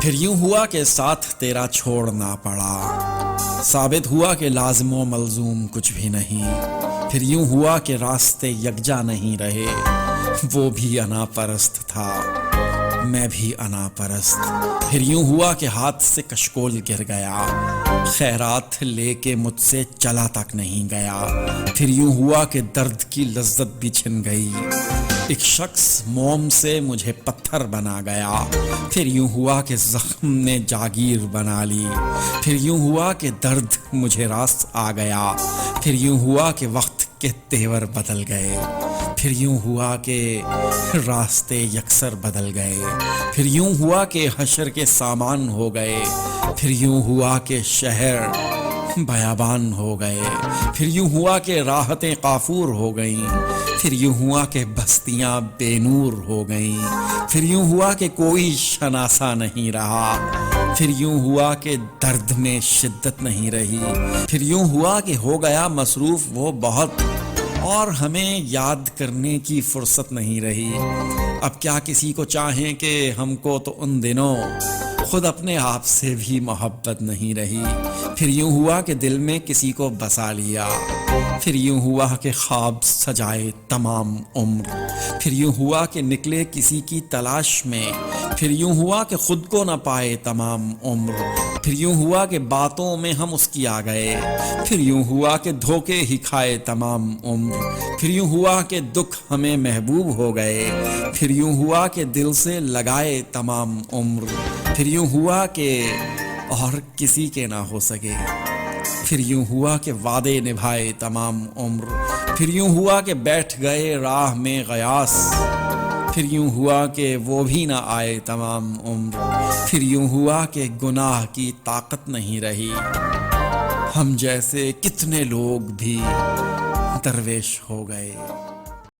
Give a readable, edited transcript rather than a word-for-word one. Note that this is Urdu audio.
پھر یوں ہوا کہ ساتھ تیرا چھوڑنا پڑا، ثابت ہوا کہ لازم و ملزوم کچھ بھی نہیں۔ پھر یوں ہوا کہ راستے یکجا نہیں رہے، وہ بھی انا پرست تھا میں بھی انا پرست۔ پھر یوں ہوا کہ ہاتھ سے کشکول گر گیا، خیرات لے کے مجھ سے چلا تک نہیں گیا۔ پھر یوں ہوا کہ درد کی لذت بھی چھن گئی، ایک شخص موم سے مجھے پتھر بنا گیا۔ پھر یوں ہوا کہ زخم نے جاگیر بنا لی، پھر یوں ہوا کہ درد مجھے راس آ گیا۔ پھر یوں ہوا کہ وقت کے تیور بدل گئے، پھر یوں ہوا کہ راستے یکسر بدل گئے۔ پھر یوں ہوا کہ حشر کے سامان ہو گئے، پھر یوں ہوا کہ شہر بیابان ہو گئے۔ پھر یوں ہوا کہ راحتیں قافور ہو گئیں، پھر یوں ہوا کہ بستیاں بے نور ہو گئیں۔ پھر یوں ہوا کہ کوئی شناسا نہیں رہا، پھر یوں ہوا کہ درد میں شدت نہیں رہی۔ پھر یوں ہوا کہ ہو گیا مصروف وہ بہت، اور ہمیں یاد کرنے کی فرصت نہیں رہی۔ اب کیا کسی کو چاہیں کہ ہم کو تو ان دنوں خود اپنے آپ سے بھی محبت نہیں رہی۔ پھر یوں ہوا کہ دل میں کسی کو بسا لیا، پھر یوں ہوا کہ خواب سجائے تمام عمر۔ پھر یوں ہوا کہ نکلے کسی کی تلاش میں، پھر یوں ہوا کہ خود کو نہ پائے تمام عمر۔ پھر یوں ہوا کہ باتوں میں ہم اس کی آ گئے، پھر یوں ہوا کہ دھوکے ہی کھائے تمام عمر۔ پھر یوں ہوا کہ دکھ ہمیں محبوب ہو گئے، پھر یوں ہوا کہ دل سے لگائے تمام عمر۔ پھر یوں ہوا کہ اور کسی کے نہ ہو سکے، پھر یوں ہوا کہ وعدے نبھائے تمام عمر۔ پھر یوں ہوا کہ بیٹھ گئے راہ میں غیاث، پھر یوں ہوا کہ وہ بھی نہ آئے تمام عمر۔ پھر یوں ہوا کہ گناہ کی طاقت نہیں رہی، ہم جیسے کتنے لوگ بھی درویش ہو گئے۔